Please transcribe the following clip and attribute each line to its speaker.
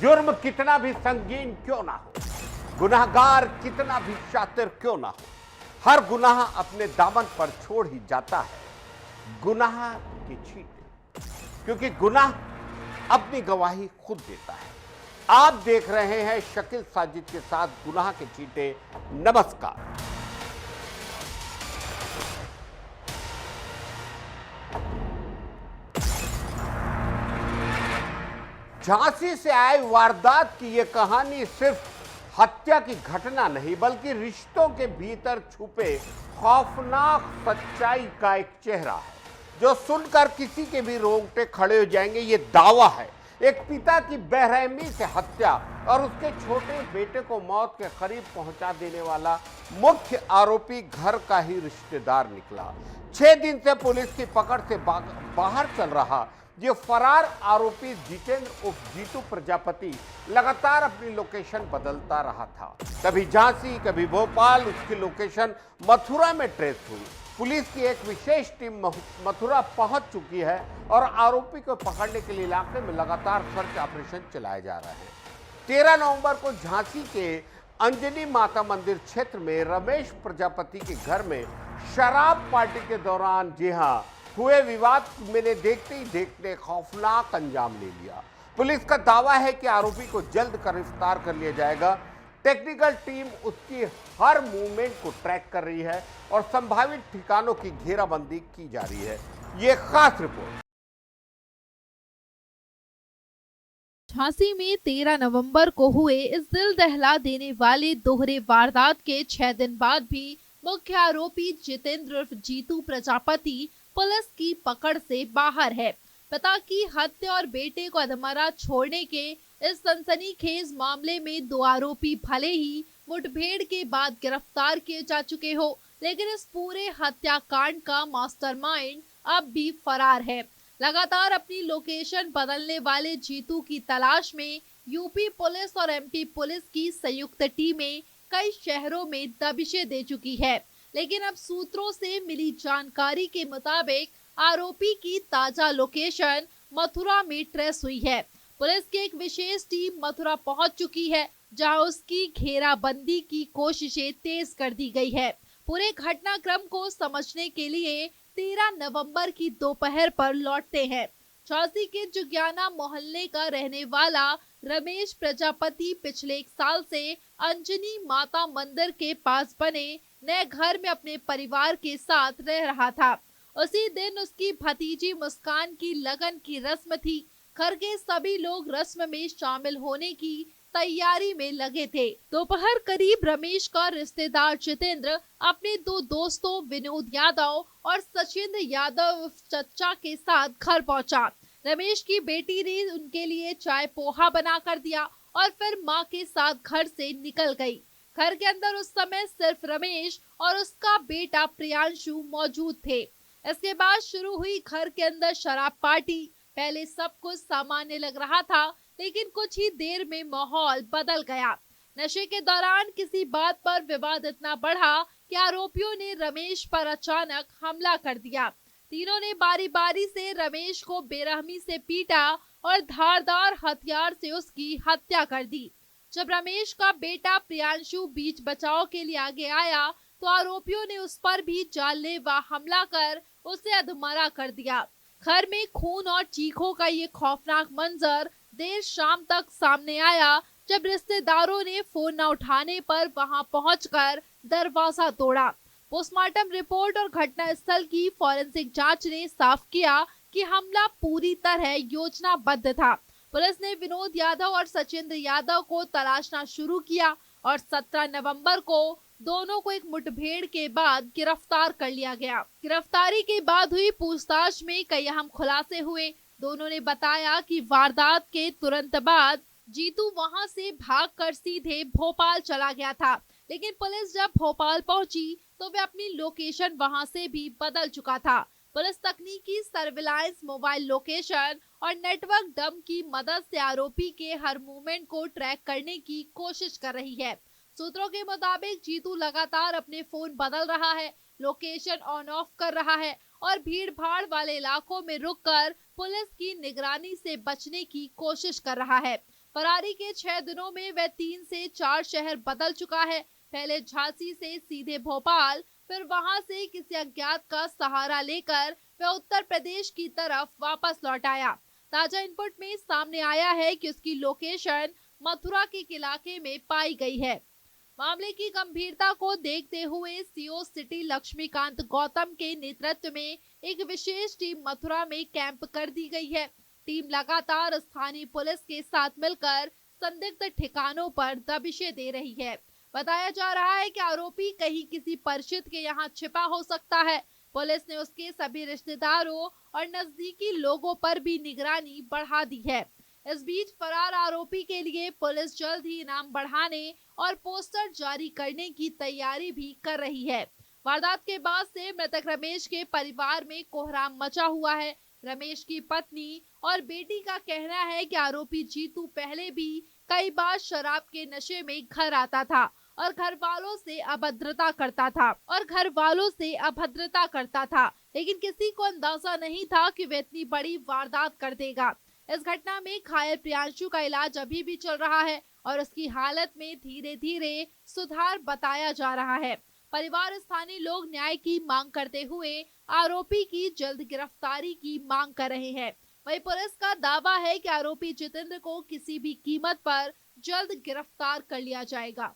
Speaker 1: जुर्म कितना भी संगीन क्यों ना हो, गुनाहगार कितना भी शातिर क्यों ना हो, हर गुनाह अपने दामन पर छोड़ ही जाता है गुनाह की छींटे, क्योंकि गुनाह अपनी गवाही खुद देता है। आप देख रहे हैं शकील साजिद के साथ गुनाह के चींटे। नमस्कार। झांसी से आए वारदात की यह कहानी सिर्फ हत्या की घटना नहीं, बल्कि रिश्तों के भीतर छुपे खौफनाक सच्चाई का एक चेहरा है, जो सुनकर किसी के भी रोंगटे खड़े हो जाएंगे। ये दावा है एक पिता की बेरहमी से हत्या और उसके छोटे बेटे को मौत के करीब पहुंचा देने वाला मुख्य आरोपी घर का ही रिश्तेदार निकला। 6 दिन से पुलिस की पकड़ से बाहर चल रहा ये फरार आरोपी जितेंद्र उर्फ जीतू प्रजापति लगातार अपनी लोकेशन बदलता रहा था। कभी झांसी, कभी भोपाल, उसकी लोकेशन मथुरा में ट्रेस हुई। पुलिस की एक विशेष टीम मथुरा पहुंच चुकी है और आरोपी को पकड़ने के लिए इलाके में लगातार सर्च ऑपरेशन चलाए जा रहे हैं। 13 नवंबर को झांसी के अंजनी माता मंदिर क्षेत्र में रमेश प्रजापति के घर में शराब पार्टी के दौरान हुए विवाद मैंने देखते ही देखते खौफनाक अंजाम ले लिया। पुलिस का दावा है कि आरोपी को जल्द गिरफ्तार कर लिया जाएगा। टेक्निकल टीम उसकी हर मूवमेंट को ट्रैक कर रही है और संभावित ठिकानों की घेराबंदी की जा रही है। ये खास रिपोर्ट।
Speaker 2: झांसी में 13 नवंबर को हुए इस दिल दहला देने वाले दोहरे वारदात के 6 दिन बाद भी मुख्य आरोपी जितेंद्र उर्फ जीतू प्रजापति पुलिस की पकड़ से बाहर है। पिता की हत्या और बेटे को अधमरा छोड़ने के इस सनसनीखेज मामले में 2 आरोपी भले ही मुठभेड़ के बाद गिरफ्तार किए जा चुके हो, लेकिन इस पूरे हत्याकांड का मास्टरमाइंड अब भी फरार है। लगातार अपनी लोकेशन बदलने वाले जीतू की तलाश में यूपी पुलिस और एमपी पुलिस की संयुक्त टीमें कई शहरों में दबिशें दे चुकी है, लेकिन अब सूत्रों से मिली जानकारी के मुताबिक आरोपी की ताजा लोकेशन मथुरा में ट्रेस हुई है। पुलिस की एक विशेष टीम मथुरा पहुंच चुकी है, जहां उसकी घेराबंदी की कोशिशें तेज कर दी गई है। पूरे घटनाक्रम को समझने के लिए 13 नवंबर की दोपहर पर लौटते हैं। झांसी के जुगियाना मोहल्ले का रहने वाला रमेश प्रजापति पिछले 1 साल से अंजनी माता मंदिर के पास बने नए घर में अपने परिवार के साथ रह रहा था। उसी दिन उसकी भतीजी मुस्कान की लगन की रस्म थी। घर के सभी लोग रस्म में शामिल होने की तैयारी में लगे थे। दोपहर करीब रमेश का रिश्तेदार जितेंद्र अपने 2 दोस्तों विनोद यादव और सचिंद्र यादव चचा के साथ घर पहुंचा। रमेश की बेटी ने उनके लिए चाय पोहा बना कर दिया और फिर मां के साथ घर से निकल गई। घर के अंदर उस समय सिर्फ रमेश और उसका बेटा प्रियांशु मौजूद थे। इसके बाद शुरू हुई घर के अंदर शराब पार्टी। पहले सब कुछ सामान्य लग रहा था, लेकिन कुछ ही देर में माहौल बदल गया। नशे के दौरान किसी बात पर विवाद इतना बढ़ा कि आरोपियों ने रमेश पर अचानक हमला कर दिया। तीनों ने बारी बारी से रमेश को बेरहमी से पीटा और धारदार हथियार से उसकी हत्या कर दी। जब रमेश का बेटा प्रियांशु बीच बचाव के लिए आगे आया, तो आरोपियों ने उस पर भी जानलेवा हमला कर उसे अधमरा कर दिया। घर में खून और चीखों का ये खौफनाक मंजर देर शाम तक सामने आया, जब रिश्तेदारों ने फोन न उठाने पर वहां पहुंचकर दरवाजा तोड़ा। पोस्टमार्टम रिपोर्ट और घटनास्थल की फॉरेंसिक जांच ने साफ किया कि हमला पूरी तरह योजनाबद्ध था। पुलिस ने विनोद यादव और सचिंद्र यादव को तलाशना शुरू किया और 17 नवंबर को दोनों को एक मुठभेड़ के बाद गिरफ्तार कर लिया गया। गिरफ्तारी के बाद हुई पूछताछ में कई अहम खुलासे हुए। दोनों ने बताया कि वारदात के तुरंत बाद जीतू वहां से भागकर सीधे भोपाल चला गया था, लेकिन पुलिस जब भोपाल पहुंची तो वे अपनी लोकेशन वहां से भी बदल चुका था। पुलिस तकनीकी सर्विलांस, मोबाइल लोकेशन और नेटवर्क डंप की मदद से आरोपी के हर मूवमेंट को ट्रैक करने की कोशिश कर रही है। सूत्रों के मुताबिक जीतू लगातार अपने फोन बदल रहा है, लोकेशन ऑन ऑफ कर रहा है और भीड़ भाड़ वाले इलाकों में रुककर पुलिस की निगरानी से बचने की कोशिश कर रहा है। फरारी के 6 दिनों में वह 3 से 4 शहर बदल चुका है। पहले झांसी से सीधे भोपाल, फिर वहां से किसी अज्ञात का सहारा लेकर वह उत्तर प्रदेश की तरफ वापस लौट आया। ताजा इनपुट में सामने आया है कि उसकी लोकेशन मथुरा के इलाके में पाई गई है। मामले की गंभीरता को देखते हुए सीओ सिटी लक्ष्मीकांत गौतम के नेतृत्व में एक विशेष टीम मथुरा में कैंप कर दी गई है। टीम लगातार स्थानीय पुलिस के साथ मिलकर संदिग्ध ठिकानों पर दबिशें दे रही है। बताया जा रहा है कि आरोपी कहीं किसी परिचित के यहाँ छिपा हो सकता है। पुलिस ने उसके सभी रिश्तेदारों और नजदीकी लोगों पर भी निगरानी बढ़ा दी है। इस बीच फरार आरोपी के लिए पुलिस जल्द ही इनाम बढ़ाने और पोस्टर जारी करने की तैयारी भी कर रही है। वारदात के बाद से मृतक रमेश के परिवार में कोहराम मचा हुआ है। रमेश की पत्नी और बेटी का कहना है कि आरोपी जीतू पहले भी कई बार शराब के नशे में घर आता था और घर वालों से अभद्रता करता था, लेकिन किसी को अंदाजा नहीं था कि वह इतनी बड़ी वारदात कर देगा। इस घटना में घायल प्रियांशु का इलाज अभी भी चल रहा है और उसकी हालत में धीरे धीरे सुधार बताया जा रहा है। परिवार स्थानीय लोग न्याय की मांग करते हुए आरोपी की जल्द गिरफ्तारी की मांग कर रहे हैं। वहीं पुलिस का दावा है कि आरोपी जितेंद्र को किसी भी कीमत पर जल्द गिरफ्तार कर लिया जाएगा।